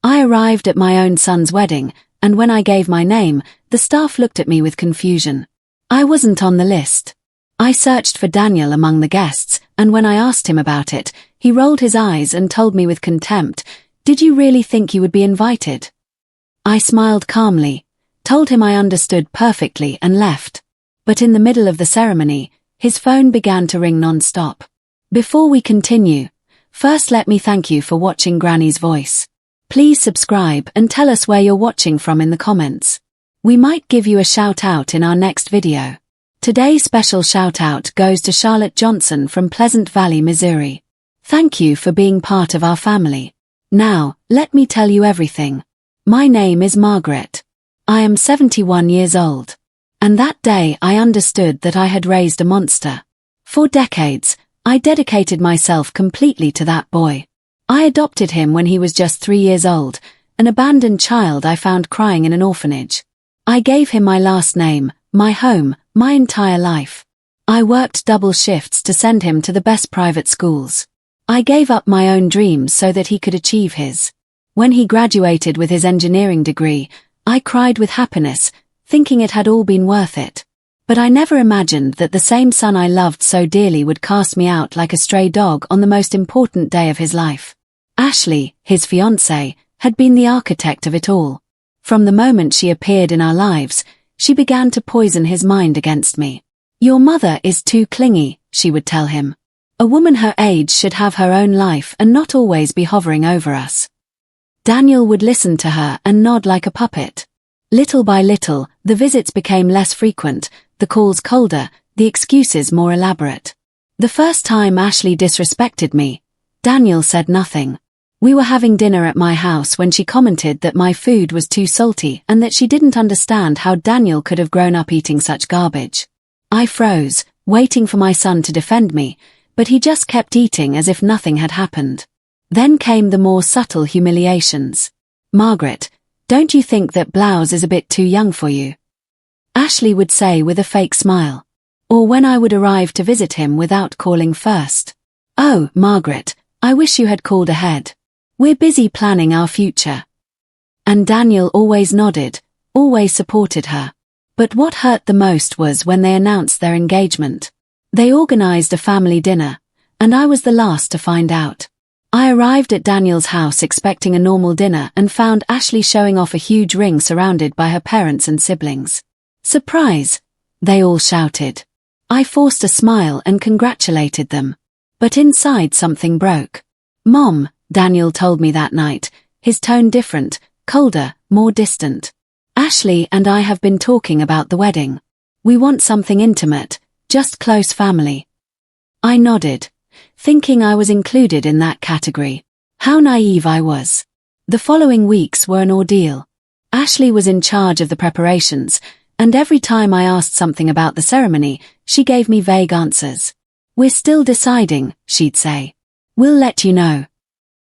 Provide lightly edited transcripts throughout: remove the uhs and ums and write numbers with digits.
I arrived at my own son's wedding, and when I gave my name, the staff looked at me with confusion. I wasn't on the list. I searched for Daniel among the guests, and when I asked him about it, he rolled his eyes and told me with contempt, "Did you really think you would be invited?" I smiled calmly, told him I understood perfectly and left. But in the middle of the ceremony, his phone began to ring non-stop. Before we continue, first let me thank you for watching Granny's Voice. Please subscribe and tell us where you're watching from in the comments. We might give you a shout out in our next video. Today's special shout out goes to Charlotte Johnson from Pleasant Valley, Missouri. Thank you for being part of our family. Now, let me tell you everything. My name is Margaret. I am 71 years old. And that day I understood that I had raised a monster. For decades, I dedicated myself completely to that boy. I adopted him when he was just 3 years old, an abandoned child I found crying in an orphanage. I gave him my last name, my home, my entire life. I worked double shifts to send him to the best private schools. I gave up my own dreams so that he could achieve his. When he graduated with his engineering degree, I cried with happiness, thinking it had all been worth it. But I never imagined that the same son I loved so dearly would cast me out like a stray dog on the most important day of his life. Ashley, his fiancée, had been the architect of it all. From the moment she appeared in our lives, she began to poison his mind against me. "Your mother is too clingy," she would tell him. "A woman her age should have her own life and not always be hovering over us." Daniel would listen to her and nod like a puppet. Little by little, the visits became less frequent, the calls colder, the excuses more elaborate. The first time Ashley disrespected me, Daniel said nothing. We were having dinner at my house when she commented that my food was too salty and that she didn't understand how Daniel could have grown up eating such garbage. I froze, waiting for my son to defend me, but he just kept eating as if nothing had happened. Then came the more subtle humiliations. "Margaret, don't you think that blouse is a bit too young for you?" Ashley would say with a fake smile. Or when I would arrive to visit him without calling first. "Oh, Margaret, I wish you had called ahead. We're busy planning our future." And Daniel always nodded, always supported her. But what hurt the most was when they announced their engagement. They organized a family dinner, and I was the last to find out. I arrived at Daniel's house expecting a normal dinner and found Ashley showing off a huge ring surrounded by her parents and siblings. "Surprise!" they all shouted. I forced a smile and congratulated them. But inside something broke. "Mom," Daniel told me that night, his tone different, colder, more distant. "Ashley and I have been talking about the wedding. We want something intimate, just close family." I nodded, thinking I was included in that category. How naive I was. The following weeks were an ordeal. Ashley was in charge of the preparations, and every time I asked something about the ceremony, she gave me vague answers. "We're still deciding," she'd say. "We'll let you know."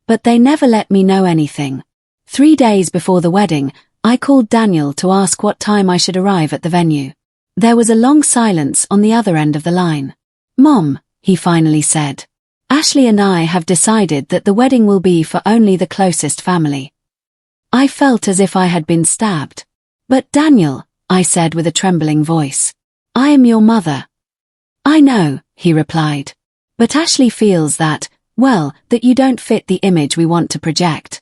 But they never let me know anything. 3 days before the wedding, I called Daniel to ask what time I should arrive at the venue. There was a long silence on the other end of the line. "Mom," he finally said, "Ashley and I have decided that the wedding will be for only the closest family." I felt as if I had been stabbed. "But Daniel," I said with a trembling voice, "I am your mother." "I know," he replied. "But Ashley feels that, well, that you don't fit the image we want to project."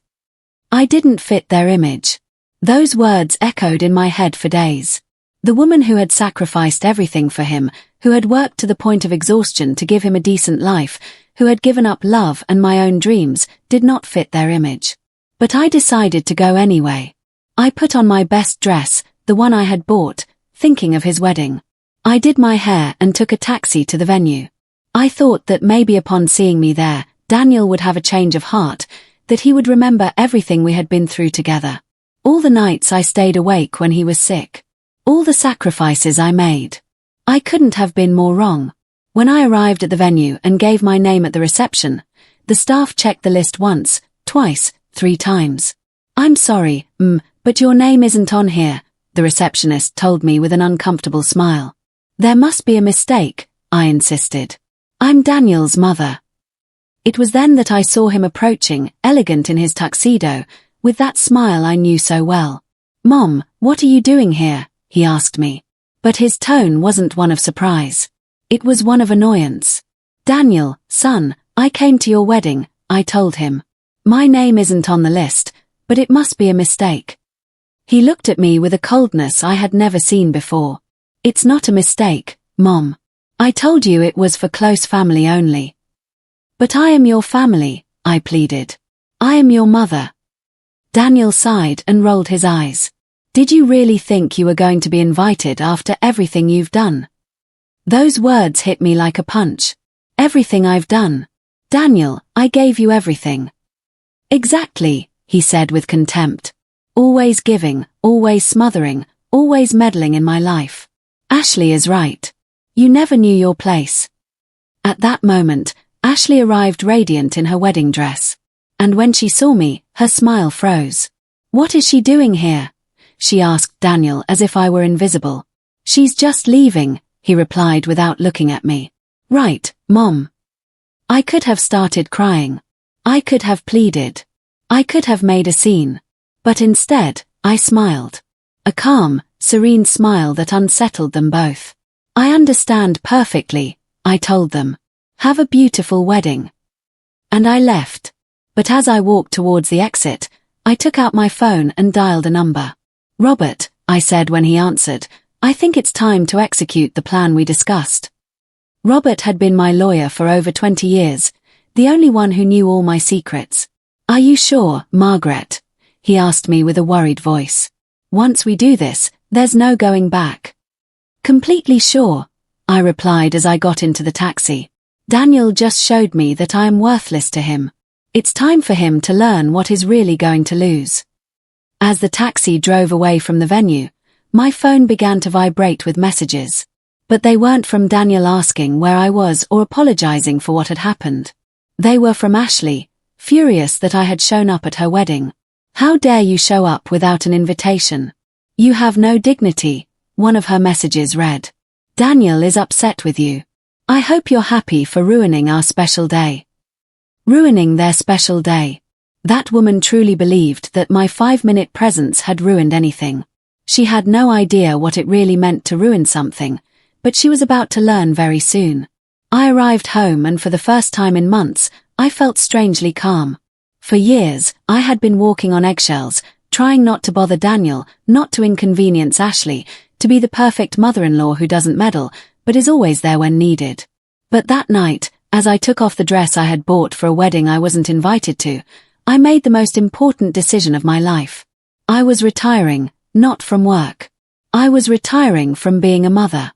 I didn't fit their image. Those words echoed in my head for days. The woman who had sacrificed everything for him, who had worked to the point of exhaustion to give him a decent life, who had given up love and my own dreams, did not fit their image. But I decided to go anyway. I put on my best dress, the one I had bought, thinking of his wedding. I did my hair and took a taxi to the venue. I thought that maybe upon seeing me there, Daniel would have a change of heart, that he would remember everything we had been through together. All the nights I stayed awake when he was sick. All the sacrifices I made. I couldn't have been more wrong. When I arrived at the venue and gave my name at the reception, the staff checked the list once, twice, 3 times. "I'm sorry, but your name isn't on here," the receptionist told me with an uncomfortable smile. "There must be a mistake," I insisted. "I'm Daniel's mother." It was then that I saw him approaching, elegant in his tuxedo, with that smile I knew so well. "Mom, what are you doing here?" he asked me. But his tone wasn't one of surprise. It was one of annoyance. "Daniel, son, I came to your wedding," I told him. "My name isn't on the list, but it must be a mistake." He looked at me with a coldness I had never seen before. "It's not a mistake, Mom. I told you it was for close family only." "But I am your family," I pleaded. "I am your mother." Daniel sighed and rolled his eyes. "Did you really think you were going to be invited after everything you've done?" Those words hit me like a punch. "Everything I've done? Daniel, I gave you everything." "Exactly," he said with contempt. "Always giving, always smothering, always meddling in my life. Ashley is right. You never knew your place." At that moment, Ashley arrived radiant in her wedding dress. And when she saw me, her smile froze. "What is she doing here?" she asked Daniel as if I were invisible. "She's just leaving," he replied without looking at me. "Right, Mom." I could have started crying. I could have pleaded. I could have made a scene. But instead, I smiled. A calm, serene smile that unsettled them both. "I understand perfectly," I told them. "Have a beautiful wedding." And I left. But as I walked towards the exit, I took out my phone and dialed a number. "Robert," I said when he answered, "I think it's time to execute the plan we discussed." Robert had been my lawyer for over 20 years, the only one who knew all my secrets. "Are you sure, Margaret?" he asked me with a worried voice. "Once we do this, there's no going back." "Completely sure," I replied as I got into the taxi. "Daniel just showed me that I am worthless to him. It's time for him to learn what he's really going to lose." As the taxi drove away from the venue, my phone began to vibrate with messages. But they weren't from Daniel asking where I was or apologizing for what had happened. They were from Ashley, furious that I had shown up at her wedding. "How dare you show up without an invitation? You have no dignity," one of her messages read. "Daniel is upset with you. I hope you're happy for ruining our special day." Ruining their special day. That woman truly believed that my 5-minute presence had ruined anything. She had no idea what it really meant to ruin something, but she was about to learn very soon. I arrived home and for the first time in months, I felt strangely calm. For years, I had been walking on eggshells, trying not to bother Daniel, not to inconvenience Ashley, to be the perfect mother-in-law who doesn't meddle, but is always there when needed. But that night, as I took off the dress I had bought for a wedding I wasn't invited to, I made the most important decision of my life. I was retiring, not from work. I was retiring from being a mother.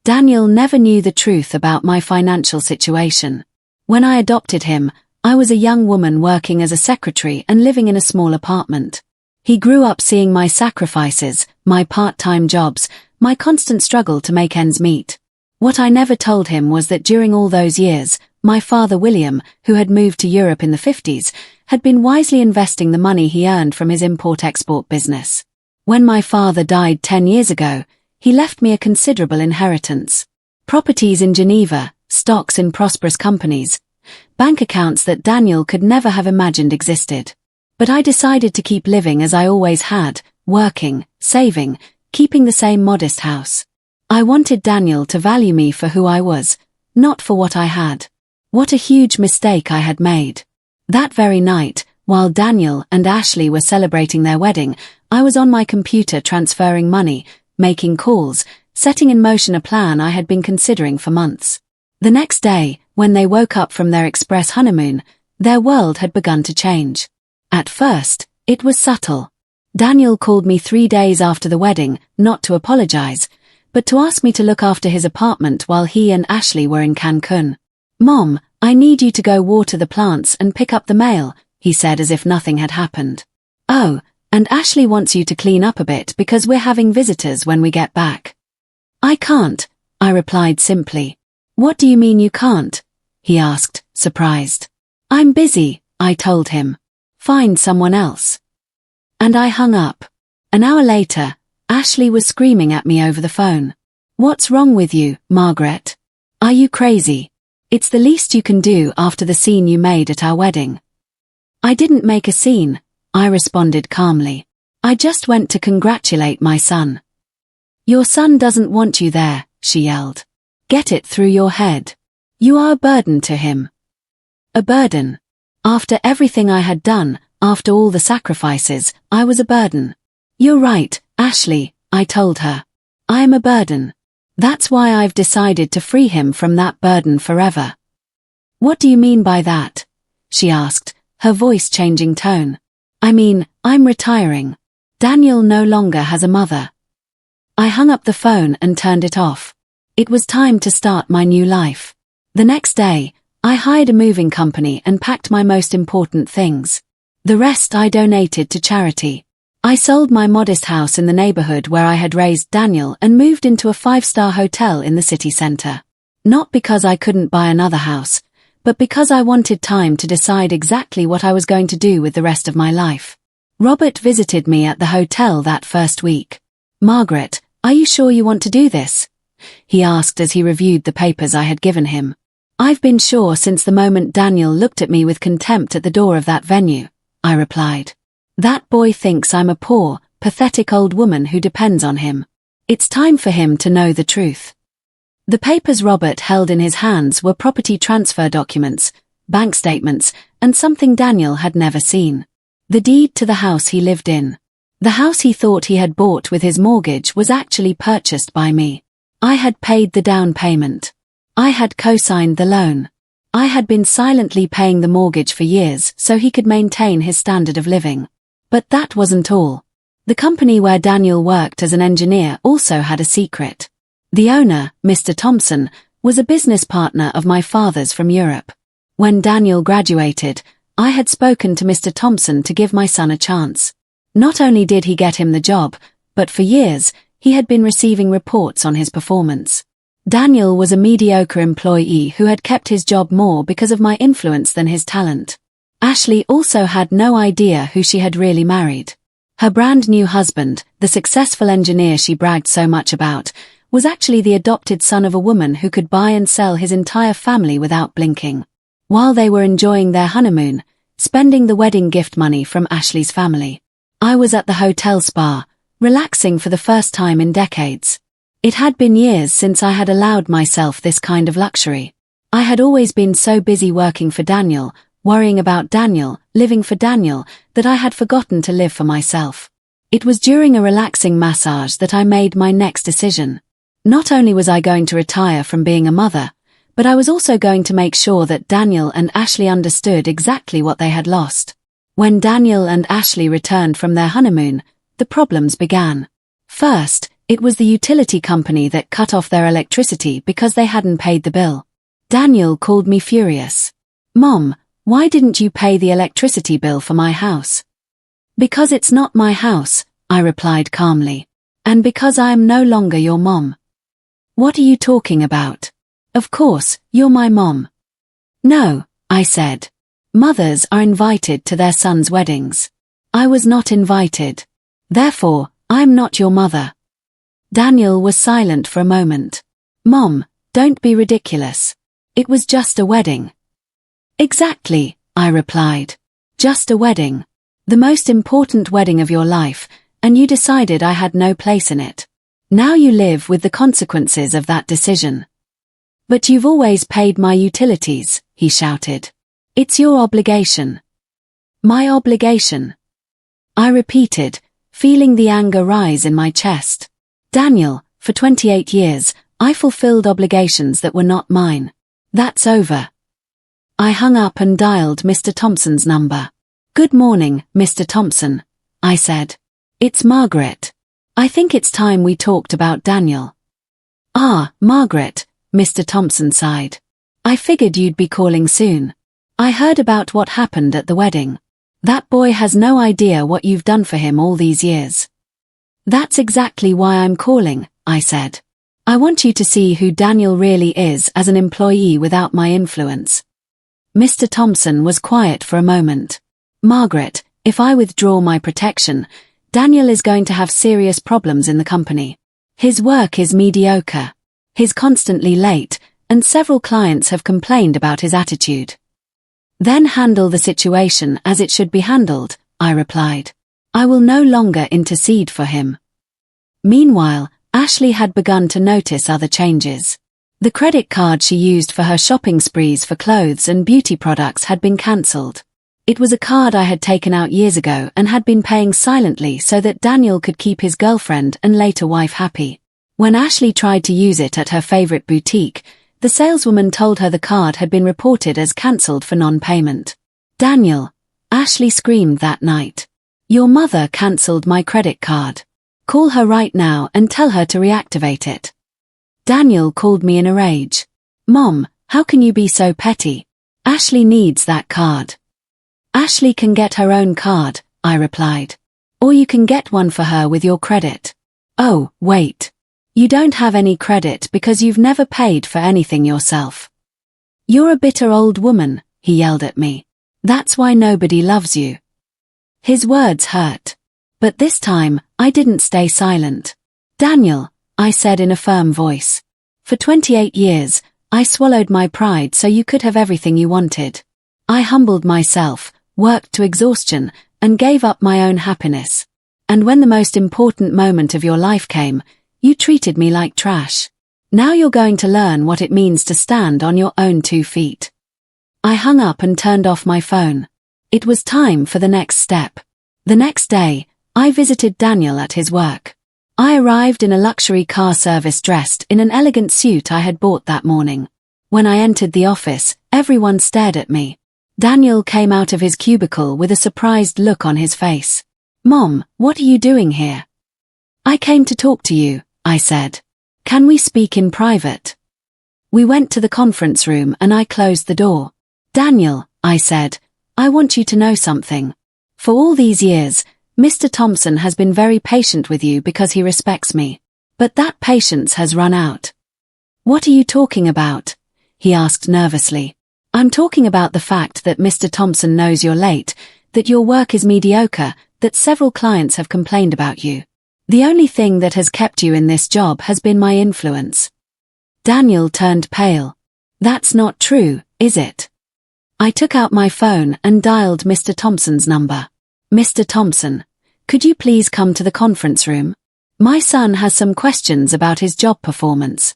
Daniel never knew the truth about my financial situation. When I adopted him, I was a young woman working as a secretary and living in a small apartment. He grew up seeing my sacrifices, my part-time jobs, my constant struggle to make ends meet. What I never told him was that during all those years, my father William, who had moved to Europe in the 50s, had been wisely investing the money he earned from his import-export business. When my father died 10 years ago, he left me a considerable inheritance. Properties in Geneva, stocks in prosperous companies, bank accounts that Daniel could never have imagined existed. But I decided to keep living as I always had, working, saving, keeping the same modest house. I wanted Daniel to value me for who I was, not for what I had. What a huge mistake I had made. That very night, while Daniel and Ashley were celebrating their wedding, I was on my computer transferring money, making calls, setting in motion a plan I had been considering for months. The next day, when they woke up from their express honeymoon, their world had begun to change. At first, it was subtle. Daniel called me 3 days after the wedding, not to apologize, but to ask me to look after his apartment while he and Ashley were in Cancun. "Mom, I need you to go water the plants and pick up the mail," he said as if nothing had happened. "Oh, and Ashley wants you to clean up a bit because we're having visitors when we get back." "I can't," I replied simply. "What do you mean you can't?" he asked, surprised. "I'm busy," I told him. "Find someone else." And I hung up. An hour later, Ashley was screaming at me over the phone. "What's wrong with you, Margaret? Are you crazy? It's the least you can do after the scene you made at our wedding." "I didn't make a scene," I responded calmly. I just went to congratulate my son. Your son doesn't want you there, she yelled. Get it through your head. You are a burden to him. A burden. After everything I had done, after all the sacrifices, I was a burden. You're right, Ashley, I told her. I am a burden. That's why I've decided to free him from that burden forever. What do you mean by that? She asked, her voice changing tone. I mean, I'm retiring. Daniel no longer has a mother. I hung up the phone and turned it off. It was time to start my new life. The next day, I hired a moving company and packed my most important things. The rest I donated to charity. I sold my modest house in the neighborhood where I had raised Daniel and moved into a 5-star hotel in the city center. Not because I couldn't buy another house, but because I wanted time to decide exactly what I was going to do with the rest of my life. Robert visited me at the hotel that first week. Margaret, are you sure you want to do this? He asked as he reviewed the papers I had given him. I've been sure since the moment Daniel looked at me with contempt at the door of that venue, I replied. That boy thinks I'm a poor, pathetic old woman who depends on him. It's time for him to know the truth. The papers Robert held in his hands were property transfer documents, bank statements, and something Daniel had never seen. The deed to the house he lived in. The house he thought he had bought with his mortgage was actually purchased by me. I had paid the down payment. I had co-signed the loan. I had been silently paying the mortgage for years so he could maintain his standard of living. But that wasn't all. The company where Daniel worked as an engineer also had a secret. The owner, Mr. Thompson, was a business partner of my father's from Europe. When Daniel graduated, I had spoken to Mr. Thompson to give my son a chance. Not only did he get him the job, but for years, he had been receiving reports on his performance. Daniel was a mediocre employee who had kept his job more because of my influence than his talent. Ashley also had no idea who she had really married. Her brand new husband, the successful engineer she bragged so much about, was actually the adopted son of a woman who could buy and sell his entire family without blinking. While they were enjoying their honeymoon, spending the wedding gift money from Ashley's family, I was at the hotel spa, relaxing for the first time in decades. It had been years since I had allowed myself this kind of luxury. I had always been so busy working for Daniel, worrying about Daniel, living for Daniel, that I had forgotten to live for myself. It was during a relaxing massage that I made my next decision. Not only was I going to retire from being a mother, but I was also going to make sure that Daniel and Ashley understood exactly what they had lost. When Daniel and Ashley returned from their honeymoon, the problems began. First, it was the utility company that cut off their electricity because they hadn't paid the bill. Daniel called me furious. Mom, why didn't you pay the electricity bill for my house? Because it's not my house, I replied calmly. And because I am no longer your mom. What are you talking about? Of course, you're my mom. No, I said. Mothers are invited to their sons' weddings. I was not invited. Therefore, I'm not your mother. Daniel was silent for a moment. Mom, don't be ridiculous. It was just a wedding. Exactly, I replied. Just a wedding. The most important wedding of your life, and you decided I had no place in it. Now you live with the consequences of that decision. But you've always paid my utilities, he shouted. It's your obligation. My obligation. I repeated, feeling the anger rise in my chest. Daniel, for 28 years, I fulfilled obligations that were not mine. That's over. I hung up and dialed Mr. Thompson's number. Good morning, Mr. Thompson, I said. It's Margaret. I think it's time we talked about Daniel. Ah, Margaret, Mr. Thompson sighed. I figured you'd be calling soon. I heard about what happened at the wedding. That boy has no idea what you've done for him all these years. That's exactly why I'm calling, I said. I want you to see who Daniel really is as an employee without my influence. Mr. Thompson was quiet for a moment. Margaret, if I withdraw my protection, Daniel is going to have serious problems in the company. His work is mediocre. He's constantly late, and several clients have complained about his attitude. Then handle the situation as it should be handled, I replied. I will no longer intercede for him. Meanwhile, Ashley had begun to notice other changes. The credit card she used for her shopping sprees for clothes and beauty products had been cancelled. It was a card I had taken out years ago and had been paying silently so that Daniel could keep his girlfriend and later wife happy. When Ashley tried to use it at her favorite boutique, the saleswoman told her the card had been reported as cancelled for non-payment. Daniel, Ashley screamed that night. Your mother cancelled my credit card. Call her right now and tell her to reactivate it. Daniel called me in a rage. Mom, how can you be so petty? Ashley needs that card. Ashley can get her own card, I replied. Or you can get one for her with your credit. Oh, wait. You don't have any credit because you've never paid for anything yourself. You're a bitter old woman, he yelled at me. That's why nobody loves you. His words hurt. But this time, I didn't stay silent. Daniel, I said in a firm voice. For 28 years, I swallowed my pride so you could have everything you wanted. I humbled myself, worked to exhaustion, and gave up my own happiness. And when the most important moment of your life came, you treated me like trash. Now you're going to learn what it means to stand on your own 2 feet. I hung up and turned off my phone. It was time for the next step. The next day, I visited Daniel at his work. I arrived in a luxury car service dressed in an elegant suit I had bought that morning. When I entered the office, everyone stared at me. Daniel came out of his cubicle with a surprised look on his face. Mom, what are you doing here? I came to talk to you, I said. Can we speak in private? We went to the conference room and I closed the door. Daniel, I said, I want you to know something. For all these years, Mr. Thompson has been very patient with you because he respects me. But that patience has run out. What are you talking about? He asked nervously. I'm talking about the fact that Mr. Thompson knows you're late, that your work is mediocre, that several clients have complained about you. The only thing that has kept you in this job has been my influence. Daniel turned pale. That's not true, is it? I took out my phone and dialed Mr. Thompson's number. Mr. Thompson, could you please come to the conference room? My son has some questions about his job performance.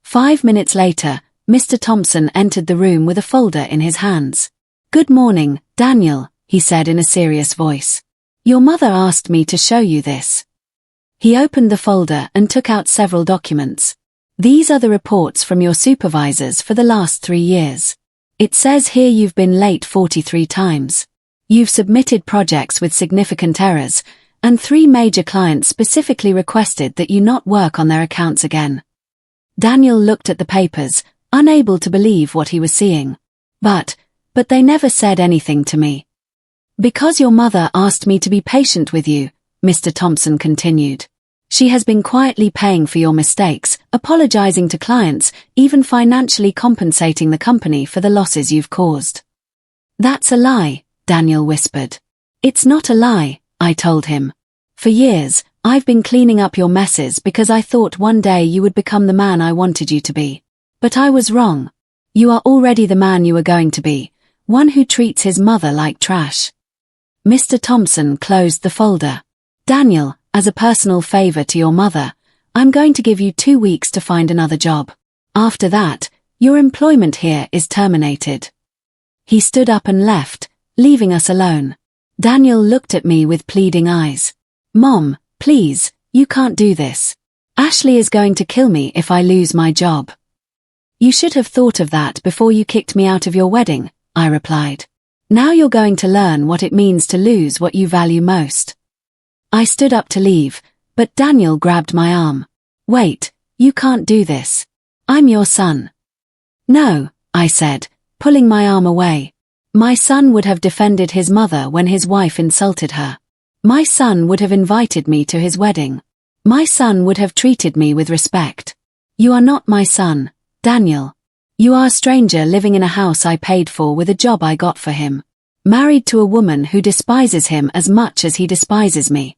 5 minutes later, Mr. Thompson entered the room with a folder in his hands. Good morning, Daniel, he said in a serious voice. Your mother asked me to show you this. He opened the folder and took out several documents. These are the reports from your supervisors for the last 3 years. It says here you've been late 43 times. You've submitted projects with significant errors, and 3 major clients specifically requested that you not work on their accounts again. Daniel looked at the papers, unable to believe what he was seeing. But they never said anything to me. Because your mother asked me to be patient with you, Mr. Thompson continued. She has been quietly paying for your mistakes, apologizing to clients, even financially compensating the company for the losses you've caused. That's a lie, Daniel whispered. It's not a lie, I told him. For years, I've been cleaning up your messes because I thought one day you would become the man I wanted you to be. But I was wrong. You are already the man you are going to be, one who treats his mother like trash. Mr. Thompson closed the folder. Daniel, as a personal favor to your mother, I'm going to give you 2 weeks to find another job. After that, your employment here is terminated. He stood up and left, leaving us alone. Daniel looked at me with pleading eyes. Mom, please, you can't do this. Ashley is going to kill me if I lose my job. You should have thought of that before you kicked me out of your wedding, I replied. Now you're going to learn what it means to lose what you value most. I stood up to leave, but Daniel grabbed my arm. Wait, you can't do this. I'm your son. No, I said, pulling my arm away. My son would have defended his mother when his wife insulted her. My son would have invited me to his wedding. My son would have treated me with respect. You are not my son, Daniel. You are a stranger living in a house I paid for with a job I got for him. Married to a woman who despises him as much as he despises me.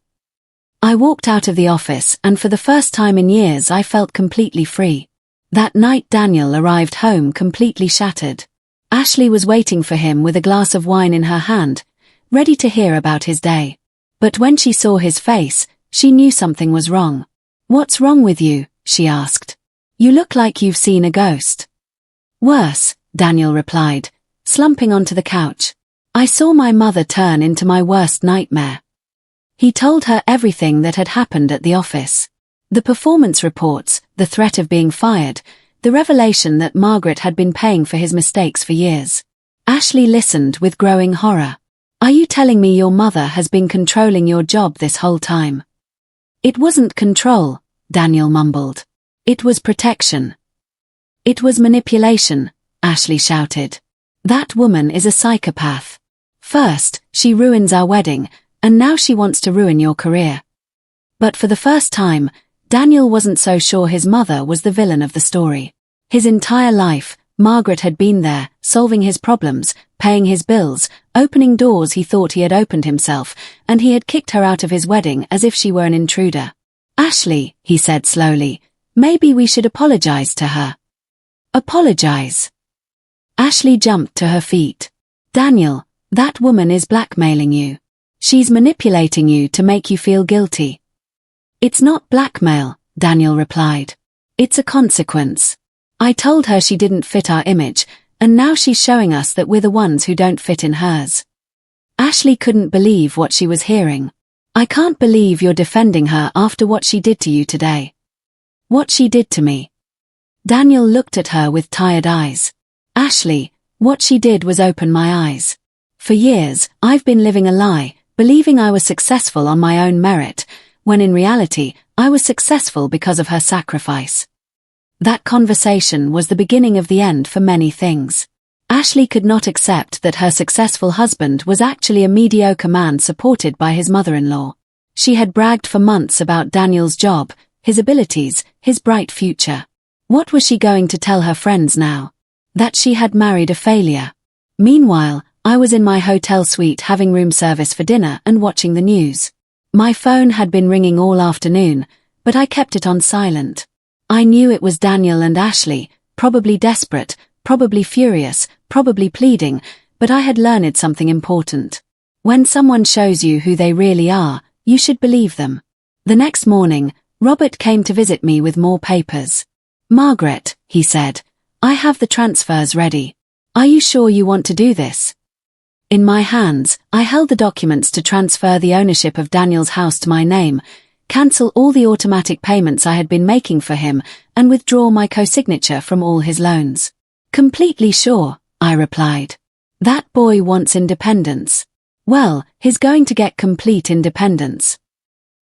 I walked out of the office and for the first time in years I felt completely free. That night Daniel arrived home completely shattered. Ashley was waiting for him with a glass of wine in her hand. ready to hear about his day. But when she saw his face, she knew something was wrong. "What's wrong with you?" she asked. "You look like you've seen a ghost." "Worse," Daniel replied, slumping onto the couch. "I saw my mother turn into my worst nightmare." He told her everything that had happened at the office. The performance reports, the threat of being fired, the revelation that Margaret had been paying for his mistakes for years. Ashley listened with growing horror. "Are you telling me your mother has been controlling your job this whole time?" "It wasn't control," Daniel mumbled. "It was protection." "It was manipulation," Ashley shouted. "That woman is a psychopath. First, she ruins our wedding, and now she wants to ruin your career." But for the first time, Daniel wasn't so sure his mother was the villain of the story. His entire life, Margaret had been there, solving his problems, paying his bills, opening doors he thought he had opened himself, and he had kicked her out of his wedding as if she were an intruder. "Ashley," he said slowly, "maybe we should apologize to her." "Apologize?" Ashley jumped to her feet. "Daniel, that woman is blackmailing you. She's manipulating you to make you feel guilty." "It's not blackmail," Daniel replied. "It's a consequence. I told her she didn't fit our image, and now she's showing us that we're the ones who don't fit in hers." Ashley couldn't believe what she was hearing. "I can't believe you're defending her after what she did to you today." "What she did to me?" Daniel looked at her with tired eyes. "Ashley, what she did was open my eyes. For years, I've been living a lie, believing I was successful on my own merit, when in reality, I was successful because of her sacrifice." That conversation was the beginning of the end for many things. Ashley could not accept that her successful husband was actually a mediocre man supported by his mother-in-law. She had bragged for months about Daniel's job, his abilities, his bright future. What was she going to tell her friends now? That she had married a failure. Meanwhile, I was in my hotel suite having room service for dinner and watching the news. My phone had been ringing all afternoon, but I kept it on silent. I knew it was Daniel and Ashley, probably desperate, probably furious, probably pleading, but I had learned something important. When someone shows you who they really are, you should believe them. The next morning, Robert came to visit me with more papers. "Margaret," he said, "I have the transfers ready. Are you sure you want to do this?" In my hands, I held the documents to transfer the ownership of Daniel's house to my name, cancel all the automatic payments I had been making for him, and withdraw my co-signature from all his loans. "Completely sure," I replied. "That boy wants independence. Well, he's going to get complete independence."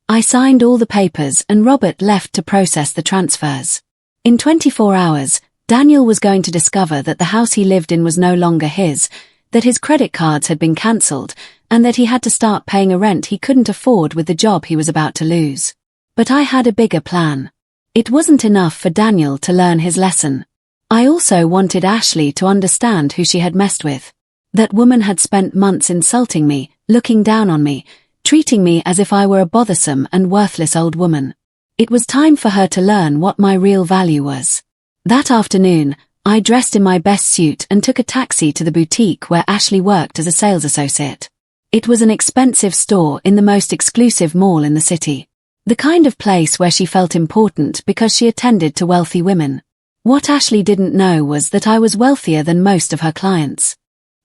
I signed all the papers and Robert left to process the transfers. In 24 hours, Daniel was going to discover that the house he lived in was no longer his, that his credit cards had been cancelled, and that he had to start paying a rent he couldn't afford with the job he was about to lose. But I had a bigger plan. It wasn't enough for Daniel to learn his lesson. I also wanted Ashley to understand who she had messed with. That woman had spent months insulting me, looking down on me, treating me as if I were a bothersome and worthless old woman. It was time for her to learn what my real value was. That afternoon, I dressed in my best suit and took a taxi to the boutique where Ashley worked as a sales associate. It was an expensive store in the most exclusive mall in the city. The kind of place where she felt important because she attended to wealthy women. What Ashley didn't know was that I was wealthier than most of her clients.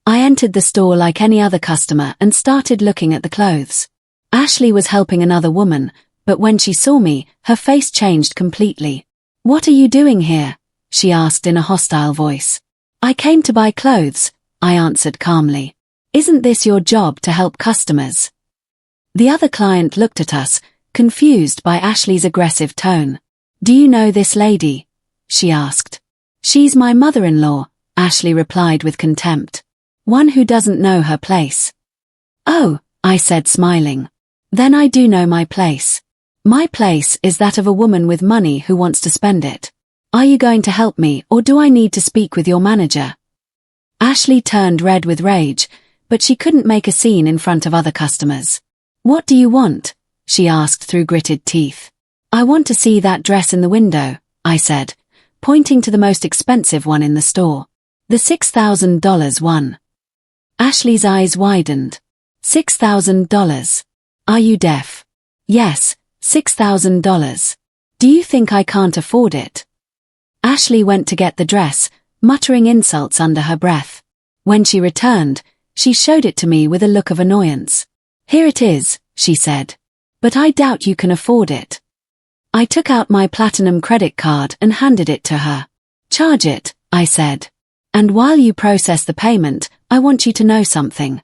I entered the store like any other customer and started looking at the clothes. Ashley was helping another woman, but when she saw me, her face changed completely. "What are you doing here?" she asked in a hostile voice. "I came to buy clothes," I answered calmly. "Isn't this your job to help customers?" The other client looked at us, confused by Ashley's aggressive tone. "Do you know this lady?" she asked. "She's my mother-in-law," Ashley replied with contempt. "One who doesn't know her place." "Oh," I said smiling. "Then I do know my place. My place is that of a woman with money who wants to spend it. Are you going to help me or do I need to speak with your manager?" Ashley turned red with rage, but she couldn't make a scene in front of other customers. "What do you want?" she asked through gritted teeth. "I want to see that dress in the window," I said, pointing to the most expensive one in the store. "The $6,000 one." Ashley's eyes widened. $6,000. Are you deaf? Yes, $6,000. Do you think I can't afford it? Ashley went to get the dress, muttering insults under her breath. When she returned, she showed it to me with a look of annoyance. Here it is, she said. But I doubt you can afford it. I took out my platinum credit card and handed it to her. Charge it, I said. And while you process the payment, I want you to know something.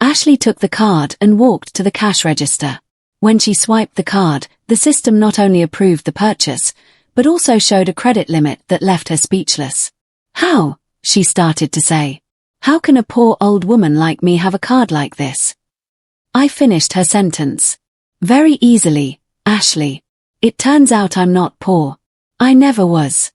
Ashley took the card and walked to the cash register. When she swiped the card, the system not only approved the purchase, but also showed a credit limit that left her speechless. How? She started to say. How can a poor old woman like me have a card like this? I finished her sentence. Very easily, Ashley. It turns out I'm not poor. I never was.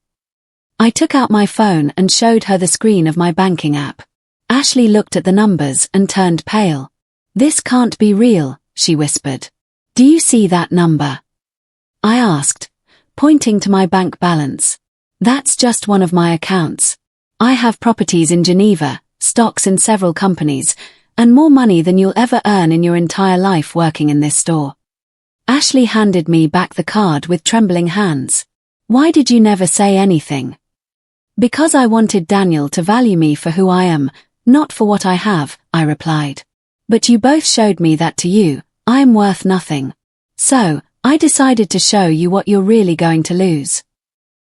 I took out my phone and showed her the screen of my banking app. Ashley looked at the numbers and turned pale. This can't be real, she whispered. Do you see that number? I asked, pointing to my bank balance. That's just one of my accounts. I have properties in Geneva, stocks in several companies, and more money than you'll ever earn in your entire life working in this store. Ashley handed me back the card with trembling hands. Why did you never say anything? Because I wanted Daniel to value me for who I am, not for what I have, I replied. But you both showed me that to you, I am worth nothing. So, I decided to show you what you're really going to lose.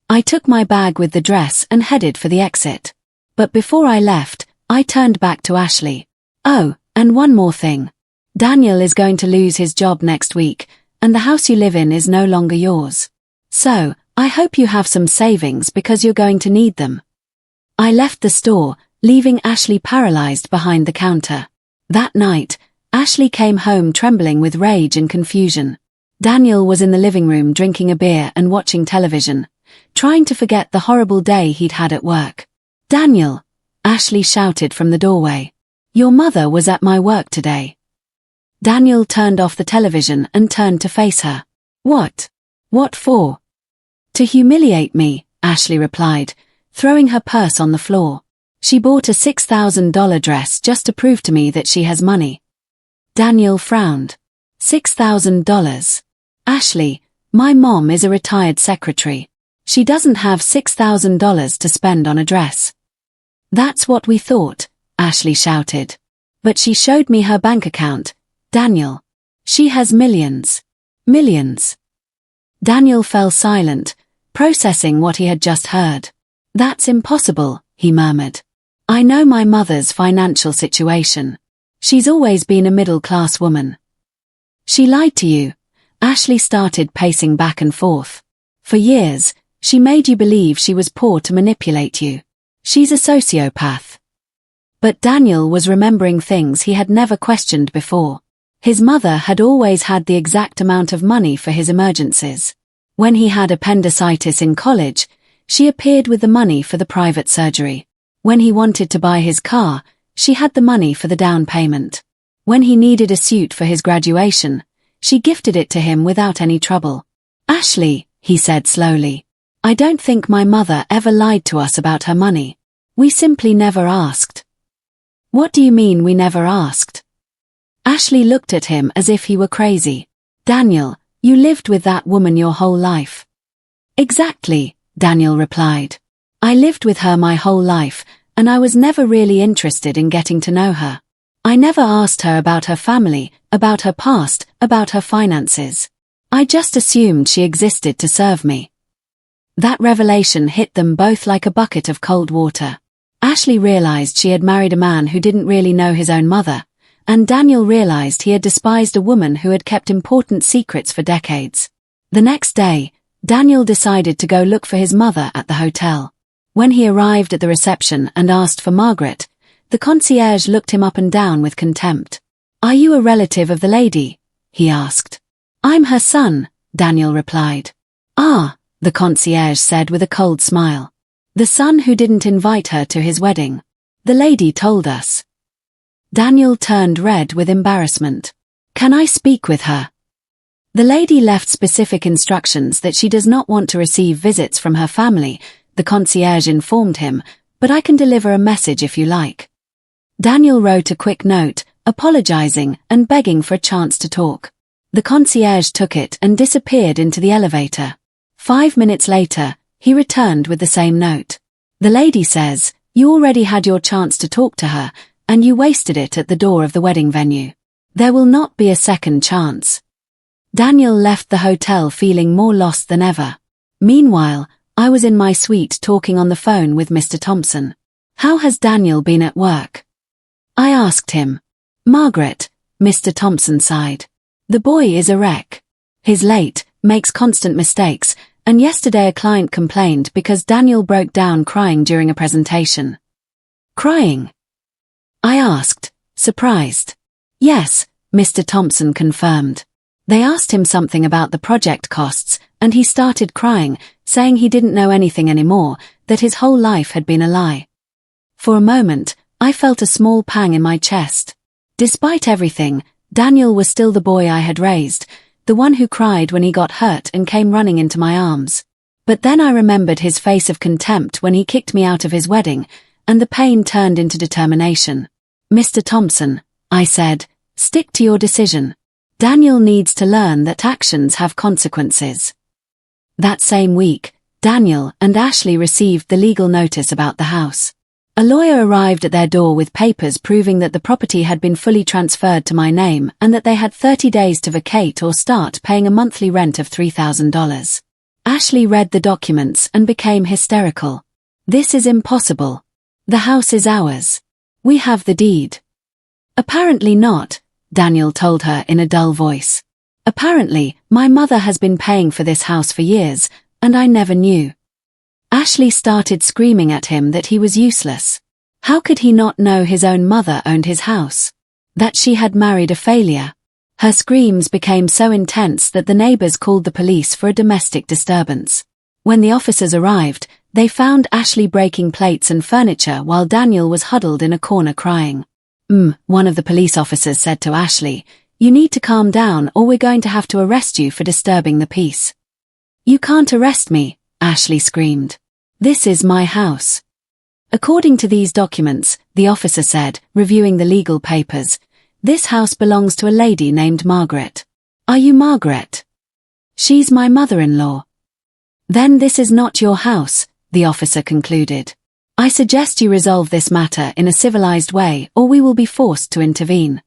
I took my bag with the dress and headed for the exit. But before I left, I turned back to Ashley. Oh, and one more thing. Daniel is going to lose his job next week, and the house you live in is no longer yours. So, I hope you have some savings because you're going to need them. I left the store, leaving Ashley paralyzed behind the counter. That night, Ashley came home trembling with rage and confusion. Daniel was in the living room drinking a beer and watching television, trying to forget the horrible day he'd had at work. Daniel! Ashley shouted from the doorway. Your mother was at my work today. Daniel turned off the television and turned to face her. What? What for? To humiliate me, Ashley replied, throwing her purse on the floor. She bought a $6,000 dress just to prove to me that she has money. Daniel frowned. $6,000. Ashley, my mom is a retired secretary. She doesn't have $6,000 to spend on a dress. That's what we thought, Ashley shouted. But she showed me her bank account. Daniel. She has millions. Millions. Daniel fell silent, processing what he had just heard. That's impossible, he murmured. I know my mother's financial situation. She's always been a middle-class woman. She lied to you. Ashley started pacing back and forth. For years, she made you believe she was poor to manipulate you. She's a sociopath. But Daniel was remembering things he had never questioned before. His mother had always had the exact amount of money for his emergencies. When he had appendicitis in college, she appeared with the money for the private surgery. When he wanted to buy his car, she had the money for the down payment. When he needed a suit for his graduation, she gifted it to him without any trouble. Ashley, he said slowly, I don't think my mother ever lied to us about her money. We simply never asked. What do you mean we never asked? Ashley looked at him as if he were crazy. Daniel, you lived with that woman your whole life. Exactly, Daniel replied. I lived with her my whole life, and I was never really interested in getting to know her. I never asked her about her family, about her past, about her finances. I just assumed she existed to serve me. That revelation hit them both like a bucket of cold water. Ashley realized she had married a man who didn't really know his own mother, and Daniel realized he had despised a woman who had kept important secrets for decades. The next day, Daniel decided to go look for his mother at the hotel. When he arrived at the reception and asked for Margaret, the concierge looked him up and down with contempt. Are you a relative of the lady? He asked. I'm her son, Daniel replied. Ah, the concierge said with a cold smile. The son who didn't invite her to his wedding. The lady told us. Daniel turned red with embarrassment. Can I speak with her? The lady left specific instructions that she does not want to receive visits from her family, the concierge informed him, but I can deliver a message if you like. Daniel wrote a quick note, apologizing and begging for a chance to talk. The concierge took it and disappeared into the elevator. 5 minutes later, he returned with the same note. The lady says, "You already had your chance to talk to her, and you wasted it at the door of the wedding venue. There will not be a second chance." Daniel left the hotel feeling more lost than ever. Meanwhile, I was in my suite talking on the phone with Mr. Thompson. "How has Daniel been at work?" I asked him. "Margaret," Mr. Thompson sighed. "The boy is a wreck. He's late, makes constant mistakes, and yesterday a client complained because Daniel broke down crying during a presentation." "Crying?" I asked, surprised. "Yes," Mr. Thompson confirmed. They asked him something about the project costs, and he started crying, saying he didn't know anything anymore, that his whole life had been a lie. For a moment, I felt a small pang in my chest. Despite everything, Daniel was still the boy I had raised, the one who cried when he got hurt and came running into my arms. But then I remembered his face of contempt when he kicked me out of his wedding, and the pain turned into determination. "Mr. Thompson," I said, "stick to your decision. Daniel needs to learn that actions have consequences." That same week, Daniel and Ashley received the legal notice about the house. A lawyer arrived at their door with papers proving that the property had been fully transferred to my name and that they had 30 days to vacate or start paying a monthly rent of $3,000. Ashley read the documents and became hysterical. "This is impossible. The house is ours. We have the deed." "Apparently not," Daniel told her in a dull voice. "Apparently, my mother has been paying for this house for years, and I never knew." Ashley started screaming at him that he was useless. How could he not know his own mother owned his house? That she had married a failure? Her screams became so intense that the neighbors called the police for a domestic disturbance. When the officers arrived, they found Ashley breaking plates and furniture while Daniel was huddled in a corner crying. One of the police officers said to Ashley, "You need to calm down or we're going to have to arrest you for disturbing the peace." "You can't arrest me," Ashley screamed. "This is my house." According to these documents, the officer said, reviewing the legal papers, "This house belongs to a lady named Margaret." "Are you Margaret?" "She's my mother-in-law." "Then this is not your house," the officer concluded. "I suggest you resolve this matter in a civilized way or we will be forced to intervene."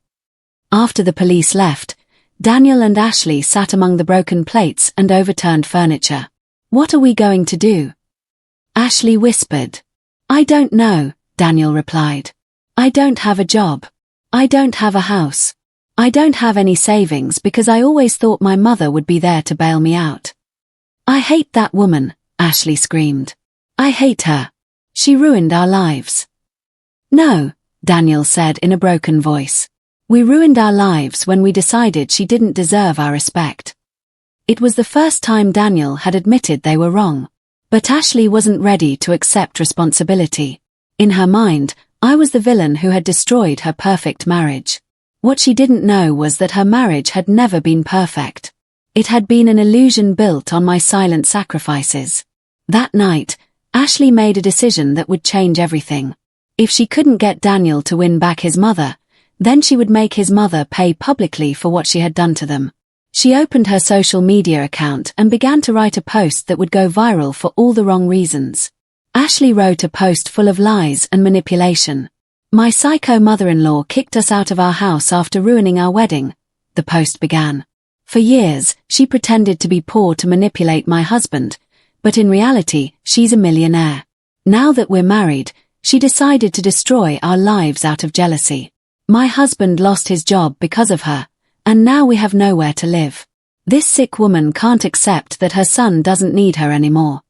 After the police left, Daniel and Ashley sat among the broken plates and overturned furniture. "What are we going to do?" Ashley whispered. "I don't know," Daniel replied. "I don't have a job. I don't have a house. I don't have any savings because I always thought my mother would be there to bail me out." "I hate that woman," Ashley screamed. "I hate her. She ruined our lives." "No," Daniel said in a broken voice. "We ruined our lives when we decided she didn't deserve our respect." It was the first time Daniel had admitted they were wrong. But Ashley wasn't ready to accept responsibility. In her mind, I was the villain who had destroyed her perfect marriage. What she didn't know was that her marriage had never been perfect. It had been an illusion built on my silent sacrifices. That night, Ashley made a decision that would change everything. If she couldn't get Daniel to win back his mother, then she would make his mother pay publicly for what she had done to them. She opened her social media account and began to write a post that would go viral for all the wrong reasons. Ashley wrote a post full of lies and manipulation. "My psycho mother-in-law kicked us out of our house after ruining our wedding," the post began. "For years, she pretended to be poor to manipulate my husband, but in reality, she's a millionaire. Now that we're married, she decided to destroy our lives out of jealousy. My husband lost his job because of her, and now we have nowhere to live. This sick woman can't accept that her son doesn't need her anymore."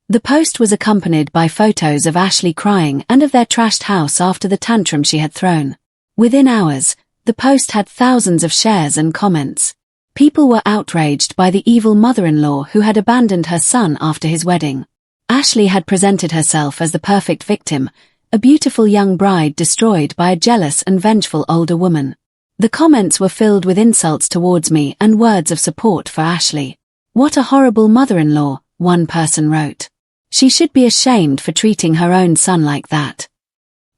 The post was accompanied by photos of Ashley crying and of their trashed house after the tantrum she had thrown. Within hours, the post had thousands of shares and comments. People were outraged by the evil mother-in-law who had abandoned her son after his wedding. Ashley had presented herself as the perfect victim, a beautiful young bride destroyed by a jealous and vengeful older woman. The comments were filled with insults towards me and words of support for Ashley. "What a horrible mother-in-law," one person wrote. "She should be ashamed for treating her own son like that."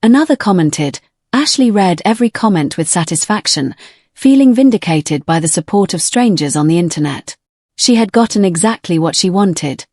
Another commented, Ashley read every comment with satisfaction, feeling vindicated by the support of strangers on the internet. She had gotten exactly what she wanted,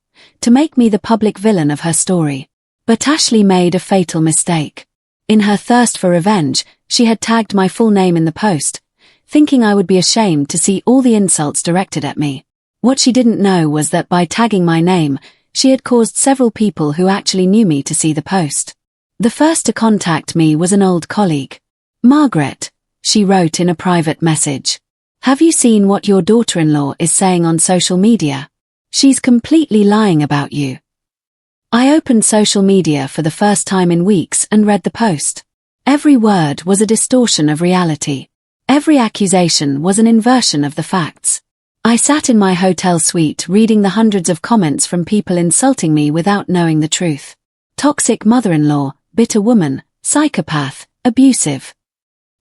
to make me the public villain of her story. But Ashley made a fatal mistake. In her thirst for revenge, she had tagged my full name in the post, thinking I would be ashamed to see all the insults directed at me. What she didn't know was that by tagging my name, she had caused several people who actually knew me to see the post. The first to contact me was an old colleague. "Margaret," she wrote in a private message. "Have you seen what your daughter-in-law is saying on social media? She's completely lying about you." I opened social media for the first time in weeks and read the post. Every word was a distortion of reality. Every accusation was an inversion of the facts. I sat in my hotel suite reading the hundreds of comments from people insulting me without knowing the truth. Toxic mother-in-law, bitter woman, psychopath, abusive.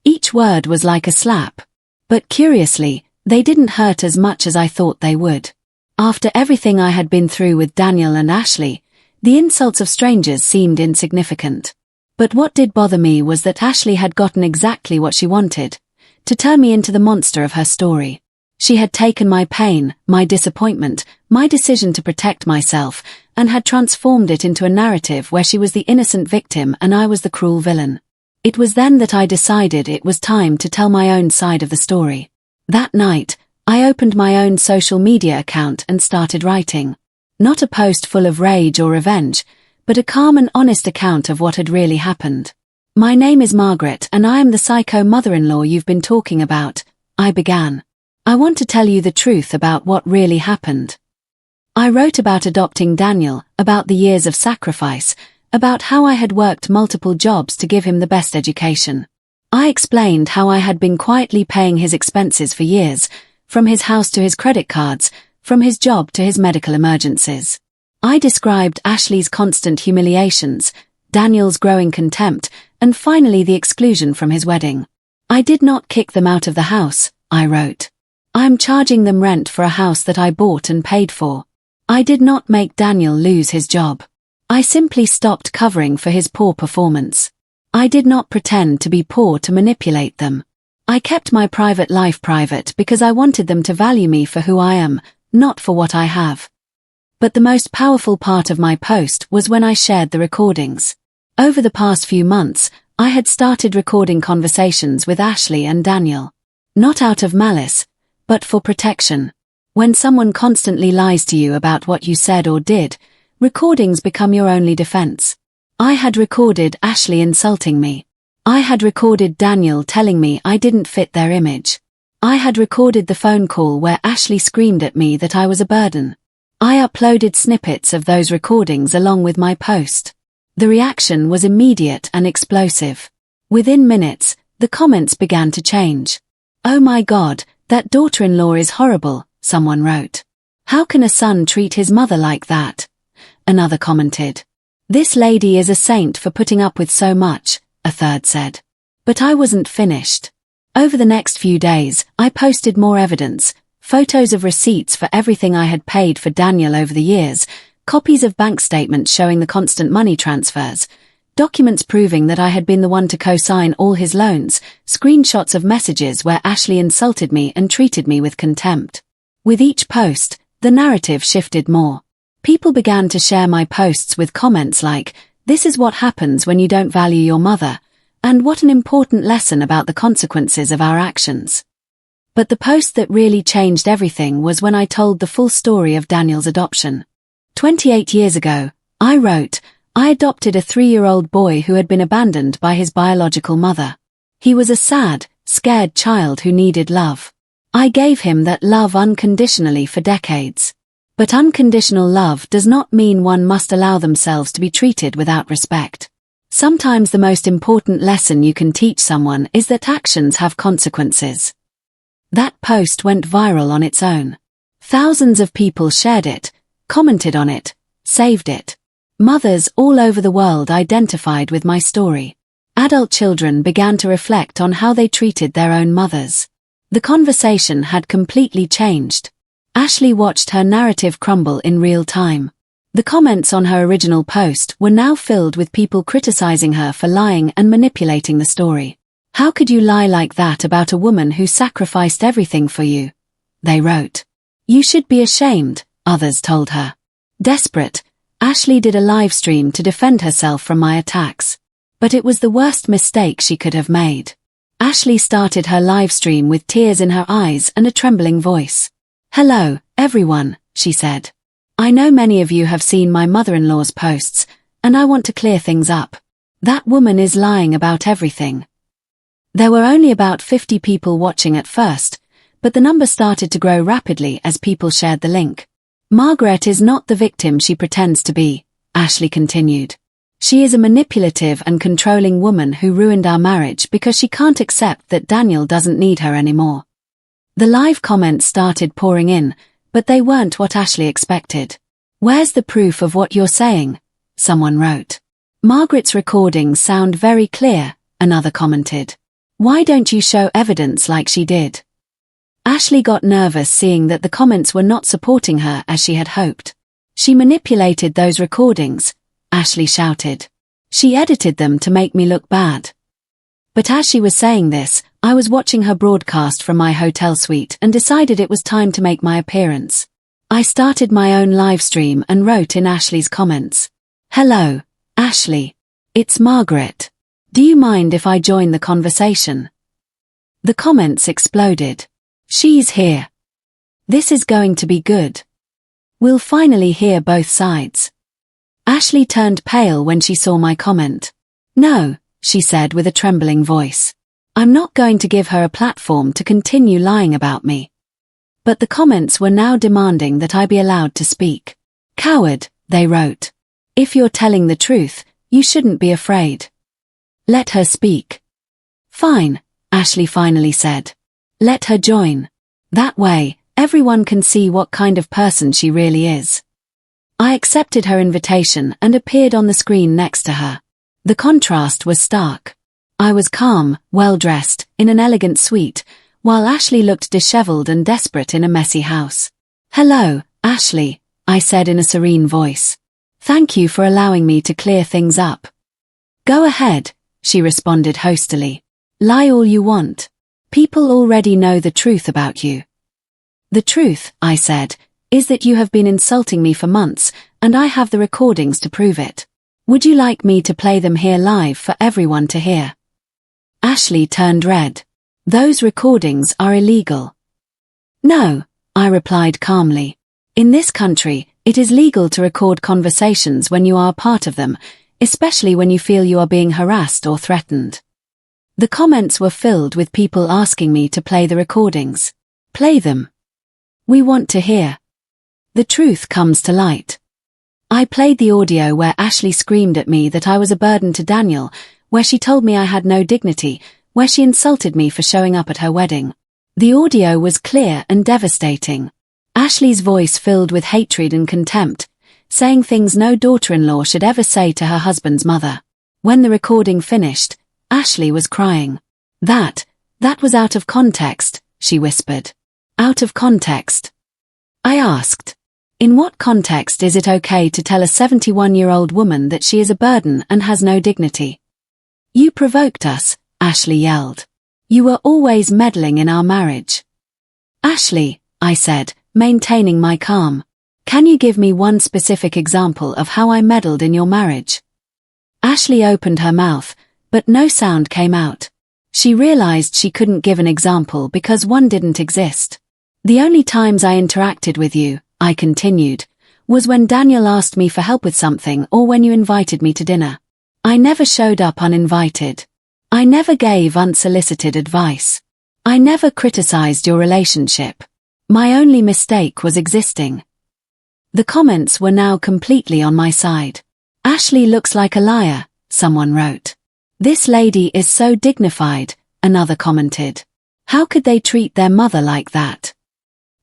Each word was like a slap. But curiously, they didn't hurt as much as I thought they would. After everything I had been through with Daniel and Ashley, the insults of strangers seemed insignificant. But what did bother me was that Ashley had gotten exactly what she wanted, to turn me into the monster of her story. She had taken my pain, my disappointment, my decision to protect myself, and had transformed it into a narrative where she was the innocent victim and I was the cruel villain. It was then that I decided it was time to tell my own side of the story. That night, I opened my own social media account and started writing. Not a post full of rage or revenge, but a calm and honest account of what had really happened. "My name is Margaret and I am the psycho mother-in-law you've been talking about," I began. "I want to tell you the truth about what really happened." I wrote about adopting Daniel, about the years of sacrifice, about how I had worked multiple jobs to give him the best education. I explained how I had been quietly paying his expenses for years, from his house to his credit cards, from his job to his medical emergencies. I described Ashley's constant humiliations, Daniel's growing contempt, and finally the exclusion from his wedding. "I did not kick them out of the house," I wrote. "I'm charging them rent for a house that I bought and paid for. I did not make Daniel lose his job. I simply stopped covering for his poor performance. I did not pretend to be poor to manipulate them. I kept my private life private because I wanted them to value me for who I am, not for what I have." But the most powerful part of my post was when I shared the recordings. Over the past few months, I had started recording conversations with Ashley and Daniel. Not out of malice, but for protection. When someone constantly lies to you about what you said or did, recordings become your only defense. I had recorded Ashley insulting me. I had recorded Daniel telling me I didn't fit their image. I had recorded the phone call where Ashley screamed at me that I was a burden. I uploaded snippets of those recordings along with my post. The reaction was immediate and explosive. Within minutes, the comments began to change. "Oh my God, that daughter-in-law is horrible," someone wrote. "How can a son treat his mother like that?" Another commented. "This lady is a saint for putting up with so much," a third said. But I wasn't finished. Over the next few days, I posted more evidence, photos of receipts for everything I had paid for Daniel over the years, copies of bank statements showing the constant money transfers, documents proving that I had been the one to co-sign all his loans, screenshots of messages where Ashley insulted me and treated me with contempt. With each post, the narrative shifted more. People began to share my posts with comments like, "This is what happens when you don't value your mother," and "What an important lesson about the consequences of our actions." But the post that really changed everything was when I told the full story of Daniel's adoption. 28 years ago, I wrote, I adopted a 3-year-old boy who had been abandoned by his biological mother. He was a sad, scared child who needed love. I gave him that love unconditionally for decades. But unconditional love does not mean one must allow themselves to be treated without respect. Sometimes the most important lesson you can teach someone is that actions have consequences. That post went viral on its own. Thousands of people shared it, commented on it, saved it. Mothers all over the world identified with my story. Adult children began to reflect on how they treated their own mothers. The conversation had completely changed. Ashley watched her narrative crumble in real time. The comments on her original post were now filled with people criticizing her for lying and manipulating the story. "How could you lie like that about a woman who sacrificed everything for you?" they wrote. "You should be ashamed," others told her. Desperate, Ashley did a live stream to defend herself from my attacks. But it was the worst mistake she could have made. Ashley started her live stream with tears in her eyes and a trembling voice. "Hello, everyone," she said. "I know many of you have seen my mother-in-law's posts, and I want to clear things up. That woman is lying about everything." There were only about 50 people watching at first, but the number started to grow rapidly as people shared the link. "Margaret is not the victim she pretends to be," Ashley continued. "She is a manipulative and controlling woman who ruined our marriage because she can't accept that Daniel doesn't need her anymore." The live comments started pouring in, but they weren't what Ashley expected. "Where's the proof of what you're saying?" someone wrote. "Margaret's recordings sound very clear," another commented. "Why don't you show evidence like she did?" Ashley got nervous seeing that the comments were not supporting her as she had hoped. "She manipulated those recordings," Ashley shouted. "She edited them to make me look bad." But as she was saying this, I was watching her broadcast from my hotel suite and decided it was time to make my appearance. I started my own live stream and wrote in Ashley's comments. "Hello, Ashley. It's Margaret. Do you mind if I join the conversation?" The comments exploded. "She's here. This is going to be good. We'll finally hear both sides." Ashley turned pale when she saw my comment. "No," she said with a trembling voice. "I'm not going to give her a platform to continue lying about me." But the comments were now demanding that I be allowed to speak. "Coward," they wrote. "If you're telling the truth, you shouldn't be afraid. Let her speak." "Fine," Ashley finally said. "Let her join. That way, everyone can see what kind of person she really is." I accepted her invitation and appeared on the screen next to her. The contrast was stark. I was calm, well-dressed, in an elegant suite, while Ashley looked disheveled and desperate in a messy house. "Hello, Ashley," I said in a serene voice. "Thank you for allowing me to clear things up." "Go ahead," she responded hostily. "Lie all you want. People already know the truth about you." "The truth," I said, "is that you have been insulting me for months, and I have the recordings to prove it. Would you like me to play them here live for everyone to hear?" Ashley turned red. "Those recordings are illegal." "No," I replied calmly. "In this country, it is legal to record conversations when you are a part of them, especially when you feel you are being harassed or threatened." The comments were filled with people asking me to play the recordings. "Play them. We want to hear. The truth comes to light." I played the audio where Ashley screamed at me that I was a burden to Daniel, where she told me I had no dignity, where she insulted me for showing up at her wedding. The audio was clear and devastating. Ashley's voice filled with hatred and contempt, saying things no daughter-in-law should ever say to her husband's mother. When the recording finished, Ashley was crying. That was out of context," she whispered. "Out of context?" I asked. "In what context is it okay to tell a 71-year-old woman that she is a burden and has no dignity?" "You provoked us," Ashley yelled. "You were always meddling in our marriage." "Ashley," I said, maintaining my calm, "can you give me one specific example of how I meddled in your marriage?" Ashley opened her mouth, but no sound came out. She realized she couldn't give an example because one didn't exist. "The only times I interacted with you," I continued, "was when Daniel asked me for help with something or when you invited me to dinner. I never showed up uninvited. I never gave unsolicited advice. I never criticized your relationship. My only mistake was existing." The comments were now completely on my side. "Ashley looks like a liar," someone wrote. "This lady is so dignified," another commented. "How could they treat their mother like that?"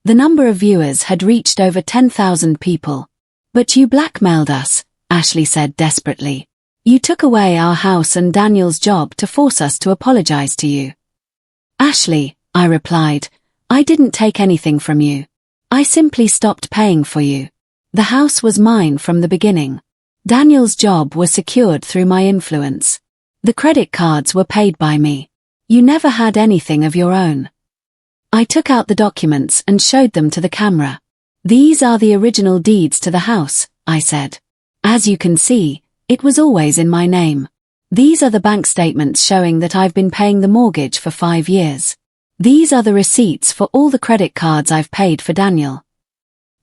The number of viewers had reached over 10,000 people. "But you blackmailed us," Ashley said desperately. "You took away our house and Daniel's job to force us to apologize to you." "Ashley," I replied, "I didn't take anything from you. I simply stopped paying for you. The house was mine from the beginning. Daniel's job was secured through my influence. The credit cards were paid by me. You never had anything of your own. I took out the documents and showed them to the camera. These are the original deeds to the house, I said. As you can see, it was always in my name. These are the bank statements showing that I've been paying the mortgage for 5 years. These are the receipts for all the credit cards I've paid for Daniel.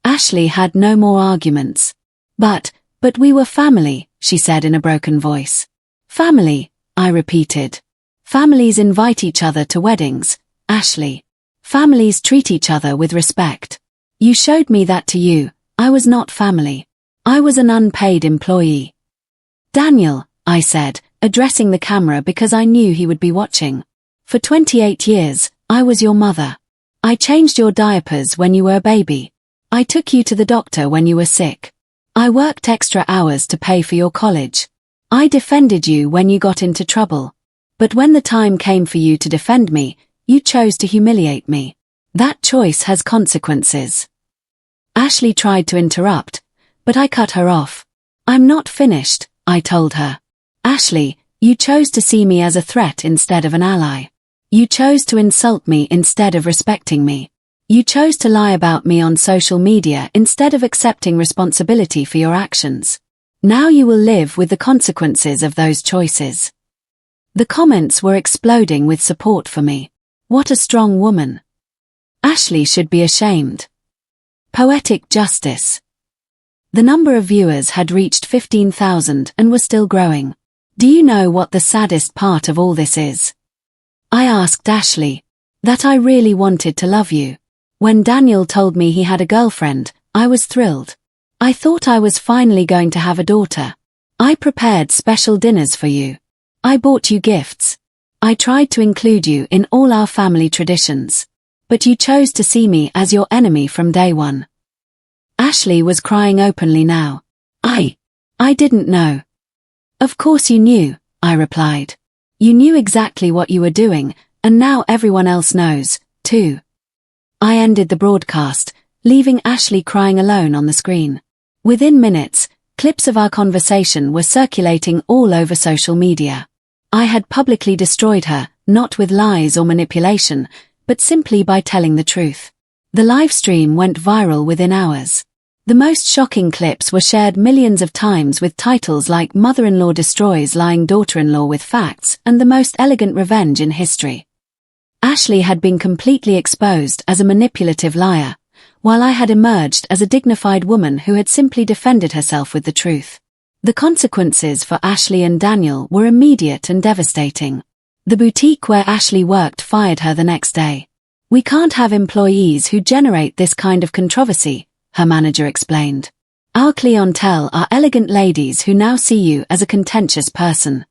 Ashley had no more arguments. But we were family, she said in a broken voice. Family, I repeated. Families invite each other to weddings, Ashley. Families treat each other with respect. You showed me that to you. I was not family. I was an unpaid employee. Daniel, I said, addressing the camera because I knew he would be watching. For 28 years, I was your mother. I changed your diapers when you were a baby. I took you to the doctor when you were sick. I worked extra hours to pay for your college. I defended you when you got into trouble. But when the time came for you to defend me, you chose to humiliate me. That choice has consequences. Ashley tried to interrupt, but I cut her off. I'm not finished, I told her. Ashley, you chose to see me as a threat instead of an ally. You chose to insult me instead of respecting me. You chose to lie about me on social media instead of accepting responsibility for your actions. Now you will live with the consequences of those choices. The comments were exploding with support for me. What a strong woman. Ashley should be ashamed. Poetic justice. The number of viewers had reached 15,000 and was still growing. Do you know what the saddest part of all this is? I asked Ashley. That I really wanted to love you. When Daniel told me he had a girlfriend, I was thrilled. I thought I was finally going to have a daughter. I prepared special dinners for you. I bought you gifts. I tried to include you in all our family traditions. But you chose to see me as your enemy from day one. Ashley was crying openly now. I didn't know. Of course you knew, I replied. You knew exactly what you were doing, and now everyone else knows, too. I ended the broadcast, leaving Ashley crying alone on the screen. Within minutes, clips of our conversation were circulating all over social media. I had publicly destroyed her, not with lies or manipulation, but simply by telling the truth. The live stream went viral within hours. The most shocking clips were shared millions of times with titles like "Mother-in-law destroys lying daughter-in-law with facts" and "The most elegant revenge in history." Ashley had been completely exposed as a manipulative liar, while I had emerged as a dignified woman who had simply defended herself with the truth. The consequences for Ashley and Daniel were immediate and devastating. The boutique where Ashley worked fired her the next day. We can't have employees who generate this kind of controversy, her manager explained. Our clientele are elegant ladies who now see you as a contentious person.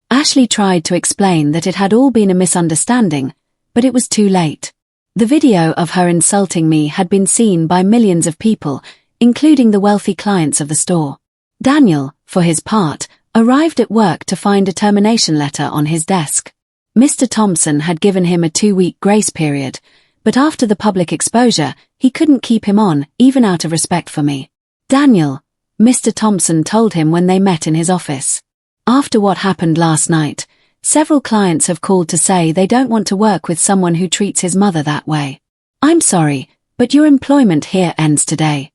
Ashley tried to explain that it had all been a misunderstanding, but it was too late. The video of her insulting me had been seen by millions of people, including the wealthy clients of the store. Daniel, for his part, arrived at work to find a termination letter on his desk. Mr. Thompson had given him a 2-week grace period, but after the public exposure, he couldn't keep him on, even out of respect for me. Daniel, Mr. Thompson told him when they met in his office. After what happened last night, several clients have called to say they don't want to work with someone who treats his mother that way. I'm sorry, but your employment here ends today.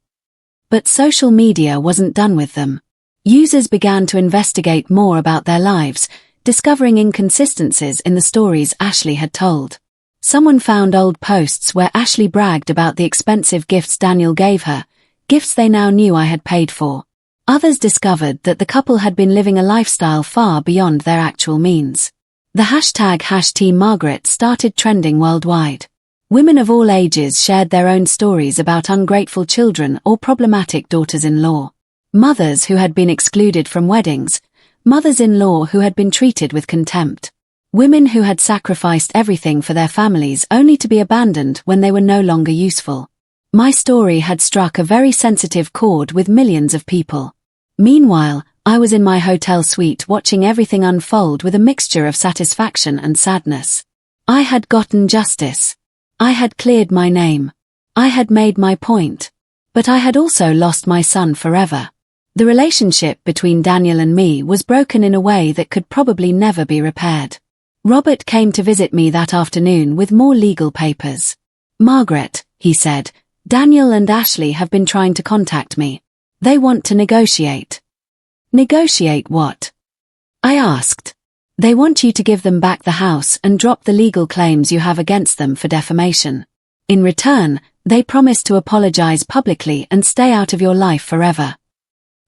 But social media wasn't done with them. Users began to investigate more about their lives, discovering inconsistencies in the stories Ashley had told. Someone found old posts where Ashley bragged about the expensive gifts Daniel gave her, gifts they now knew I had paid for. Others discovered that the couple had been living a lifestyle far beyond their actual means. The hashtag #TeamMargaret started trending worldwide. Women of all ages shared their own stories about ungrateful children or problematic daughters-in-law. Mothers who had been excluded from weddings, mothers-in-law who had been treated with contempt. Women who had sacrificed everything for their families only to be abandoned when they were no longer useful. My story had struck a very sensitive chord with millions of people. Meanwhile, I was in my hotel suite watching everything unfold with a mixture of satisfaction and sadness. I had gotten justice. I had cleared my name. I had made my point. But I had also lost my son forever. The relationship between Daniel and me was broken in a way that could probably never be repaired. Robert came to visit me that afternoon with more legal papers. "Margaret," he said, "Daniel and Ashley have been trying to contact me. They want to negotiate." "Negotiate what?" I asked. "They want you to give them back the house and drop the legal claims you have against them for defamation. In return, they promise to apologize publicly and stay out of your life forever."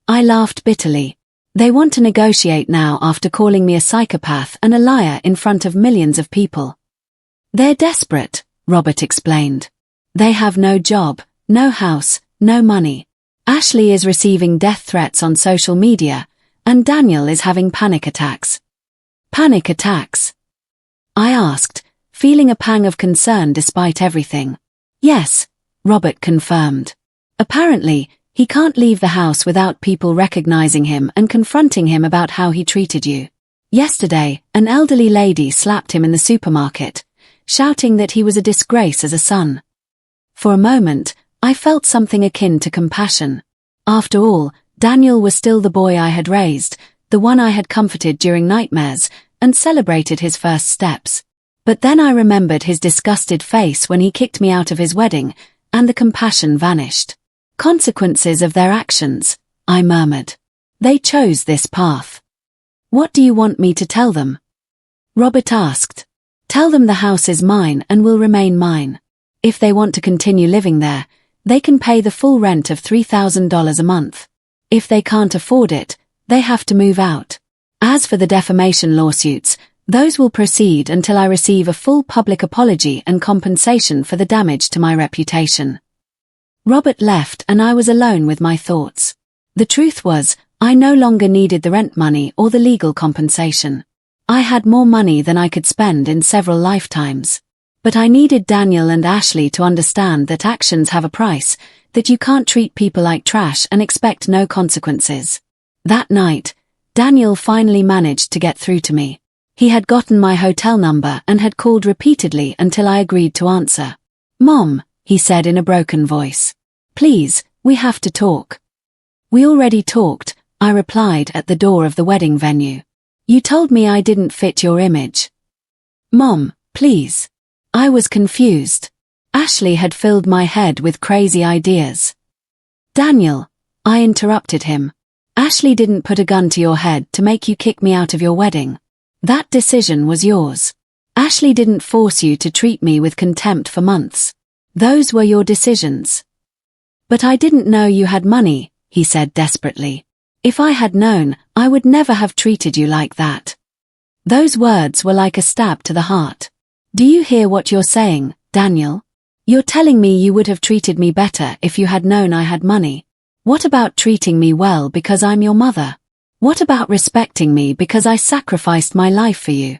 I laughed bitterly. They want to negotiate now after calling me a psychopath and a liar in front of millions of people. "They're desperate," Robert explained. "They have no job, no house, no money. Ashley is receiving death threats on social media, and Daniel is having panic attacks." "Panic attacks?" I asked, feeling a pang of concern despite everything. "Yes," Robert confirmed. "Apparently, he can't leave the house without people recognizing him and confronting him about how he treated you. Yesterday, an elderly lady slapped him in the supermarket, shouting that he was a disgrace as a son." For a moment, I felt something akin to compassion. After all, Daniel was still the boy I had raised, the one I had comforted during nightmares, and celebrated his first steps. But then I remembered his disgusted face when he kicked me out of his wedding, and the compassion vanished. "Consequences of their actions," I murmured. "They chose this path." "What do you want me to tell them?" Robert asked. "Tell them the house is mine and will remain mine. If they want to continue living there, they can pay the full rent of $3,000 a month. If they can't afford it, they have to move out. As for the defamation lawsuits, those will proceed until I receive a full public apology and compensation for the damage to my reputation." Robert left and I was alone with my thoughts. The truth was, I no longer needed the rent money or the legal compensation. I had more money than I could spend in several lifetimes. But I needed Daniel and Ashley to understand that actions have a price, that you can't treat people like trash and expect no consequences. That night, Daniel finally managed to get through to me. He had gotten my hotel number and had called repeatedly until I agreed to answer. "Mom," he said in a broken voice. "Please, we have to talk." "We already talked," I replied at the door of the wedding venue. "You told me I didn't fit your image." "Mom, please." I was confused. Ashley had filled my head with crazy ideas. "Daniel," I interrupted him. "Ashley didn't put a gun to your head to make you kick me out of your wedding. That decision was yours. Ashley didn't force you to treat me with contempt for months. Those were your decisions." "But I didn't know you had money," he said desperately. "If I had known, I would never have treated you like that." Those words were like a stab to the heart. "Do you hear what you're saying, Daniel? You're telling me you would have treated me better if you had known I had money. What about treating me well because I'm your mother? What about respecting me because I sacrificed my life for you?"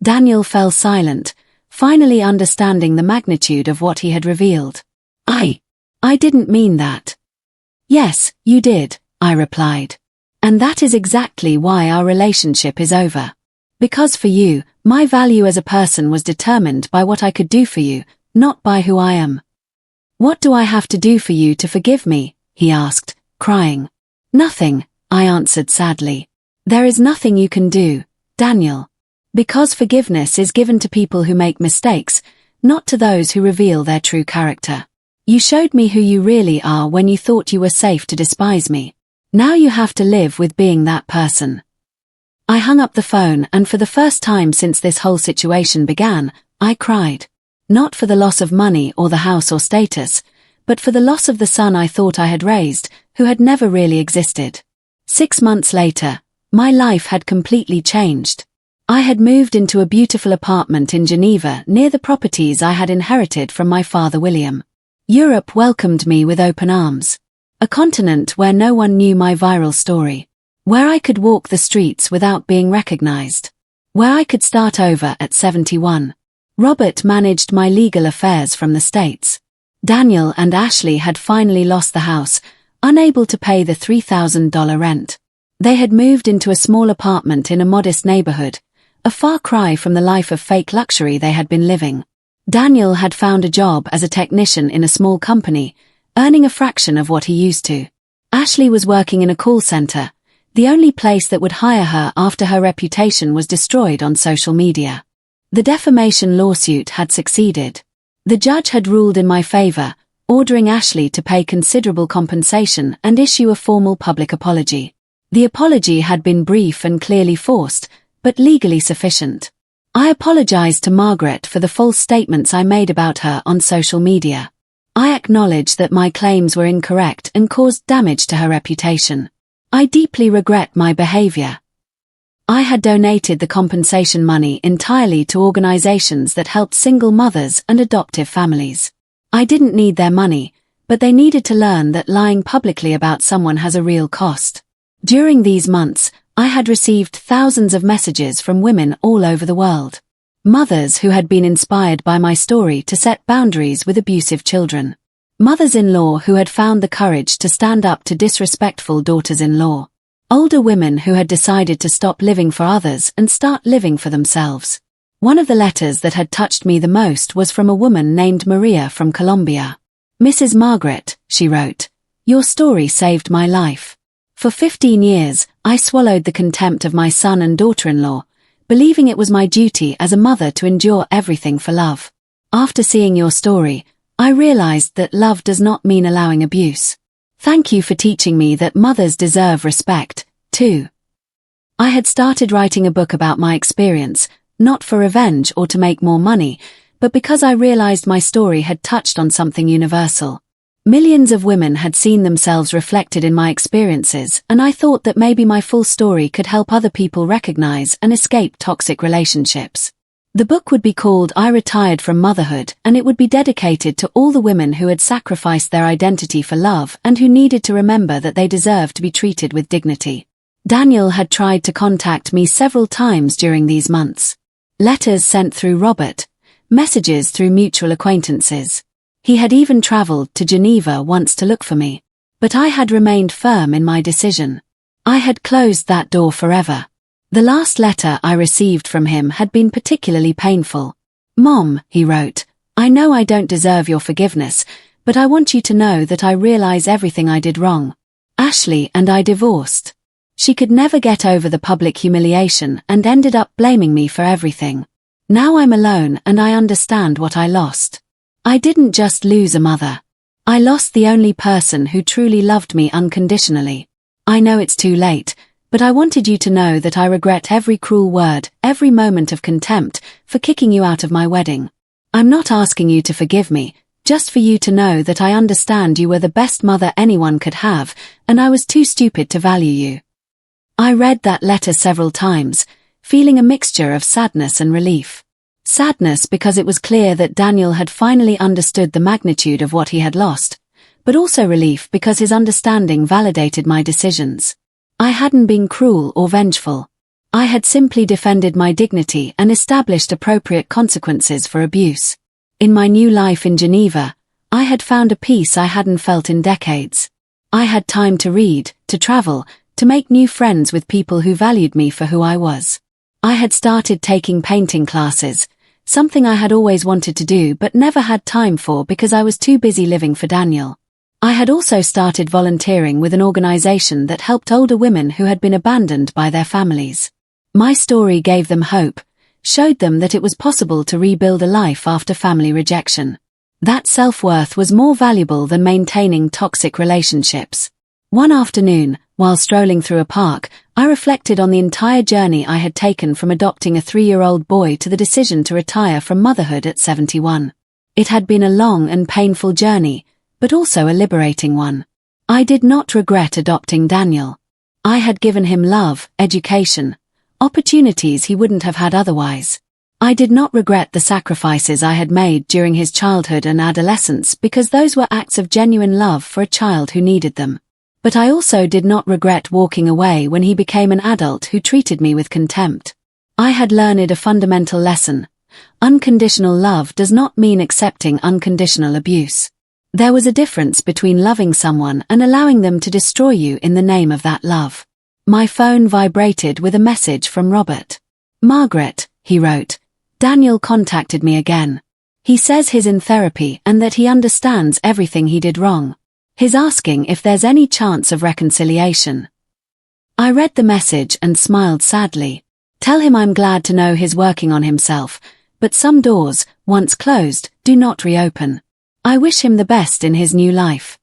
Daniel fell silent, finally understanding the magnitude of what he had revealed. I didn't mean that." "Yes, you did," I replied. "And that is exactly why our relationship is over. Because for you, my value as a person was determined by what I could do for you, not by who I am." "What do I have to do for you to forgive me?" he asked, crying. "Nothing," I answered sadly. "There is nothing you can do, Daniel. Because forgiveness is given to people who make mistakes, not to those who reveal their true character. You showed me who you really are when you thought you were safe to despise me. Now you have to live with being that person." I hung up the phone and for the first time since this whole situation began, I cried. Not for the loss of money or the house or status, but for the loss of the son I thought I had raised, who had never really existed. 6 months later, my life had completely changed. I had moved into a beautiful apartment in Geneva near the properties I had inherited from my father William. Europe welcomed me with open arms. A continent where no one knew my viral story. Where I could walk the streets without being recognized. Where I could start over at 71. Robert managed my legal affairs from the States. Daniel and Ashley had finally lost the house, unable to pay the $3,000 rent. They had moved into a small apartment in a modest neighborhood, a far cry from the life of fake luxury they had been living. Daniel had found a job as a technician in a small company, earning a fraction of what he used to. Ashley was working in a call center, the only place that would hire her after her reputation was destroyed on social media. The defamation lawsuit had succeeded. The judge had ruled in my favor, ordering Ashley to pay considerable compensation and issue a formal public apology. The apology had been brief and clearly forced, but legally sufficient. I apologized to Margaret for the false statements I made about her on social media. I acknowledged that my claims were incorrect and caused damage to her reputation. I deeply regret my behavior. I had donated the compensation money entirely to organizations that helped single mothers and adoptive families. I didn't need their money, but they needed to learn that lying publicly about someone has a real cost. During these months, I had received thousands of messages from women all over the world. Mothers who had been inspired by my story to set boundaries with abusive children. Mothers-in-law who had found the courage to stand up to disrespectful daughters-in-law. Older women who had decided to stop living for others and start living for themselves. One of the letters that had touched me the most was from a woman named Maria from Colombia. "Mrs. Margaret," she wrote, "your story saved my life. For 15 years, I swallowed the contempt of my son and daughter-in-law, believing it was my duty as a mother to endure everything for love. After seeing your story, I realized that love does not mean allowing abuse. Thank you for teaching me that mothers deserve respect, too." I had started writing a book about my experience, not for revenge or to make more money, but because I realized my story had touched on something universal. Millions of women had seen themselves reflected in my experiences, and I thought that maybe my full story could help other people recognize and escape toxic relationships. The book would be called "I Retired from Motherhood," and it would be dedicated to all the women who had sacrificed their identity for love and who needed to remember that they deserved to be treated with dignity. Daniel had tried to contact me several times during these months. Letters sent through Robert, messages through mutual acquaintances. He had even traveled to Geneva once to look for me. But I had remained firm in my decision. I had closed that door forever. The last letter I received from him had been particularly painful. "Mom," he wrote, "I know I don't deserve your forgiveness, but I want you to know that I realize everything I did wrong. Ashley and I divorced. She could never get over the public humiliation and ended up blaming me for everything. Now I'm alone and I understand what I lost. I didn't just lose a mother. I lost the only person who truly loved me unconditionally. I know it's too late, but I wanted you to know that I regret every cruel word, every moment of contempt, for kicking you out of my wedding. I'm not asking you to forgive me, just for you to know that I understand you were the best mother anyone could have, and I was too stupid to value you." I read that letter several times, feeling a mixture of sadness and relief. Sadness because it was clear that Daniel had finally understood the magnitude of what he had lost, but also relief because his understanding validated my decisions. I hadn't been cruel or vengeful. I had simply defended my dignity and established appropriate consequences for abuse. In my new life in Geneva, I had found a peace I hadn't felt in decades. I had time to read, to travel, to make new friends with people who valued me for who I was. I had started taking painting classes, something I had always wanted to do but never had time for because I was too busy living for Daniel. I had also started volunteering with an organization that helped older women who had been abandoned by their families. My story gave them hope, showed them that it was possible to rebuild a life after family rejection. That self-worth was more valuable than maintaining toxic relationships. One afternoon, while strolling through a park, I reflected on the entire journey I had taken from adopting a 3-year-old boy to the decision to retire from motherhood at 71. It had been a long and painful journey, but also a liberating one. I did not regret adopting Daniel. I had given him love, education, opportunities he wouldn't have had otherwise. I did not regret the sacrifices I had made during his childhood and adolescence because those were acts of genuine love for a child who needed them. But I also did not regret walking away when he became an adult who treated me with contempt. I had learned a fundamental lesson. Unconditional love does not mean accepting unconditional abuse. There was a difference between loving someone and allowing them to destroy you in the name of that love. My phone vibrated with a message from Robert. "Margaret," he wrote, "Daniel contacted me again. He says he's in therapy and that he understands everything he did wrong. He's asking if there's any chance of reconciliation. I read the message and smiled sadly. Tell him I'm glad to know he's working on himself, but some doors, once closed, do not reopen. I wish him the best in his new life.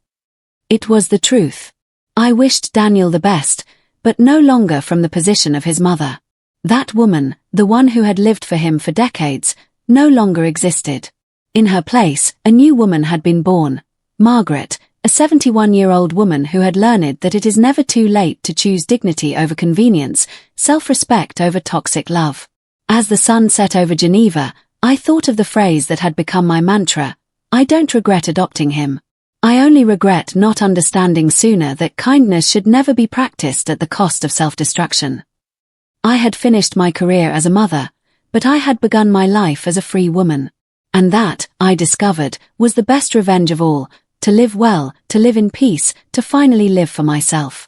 It was the truth. I wished Daniel the best, but no longer from the position of his mother. That woman, the one who had lived for him for decades, no longer existed. In her place, a new woman had been born, Margaret, a 71-year-old woman who had learned that it is never too late to choose dignity over convenience, self-respect over toxic love. As the sun set over Geneva, I thought of the phrase that had become my mantra: I don't regret adopting him. I only regret not understanding sooner that kindness should never be practiced at the cost of self-destruction. I had finished my career as a mother, but I had begun my life as a free woman. And that, I discovered, was the best revenge of all: to live well, to live in peace, to finally live for myself.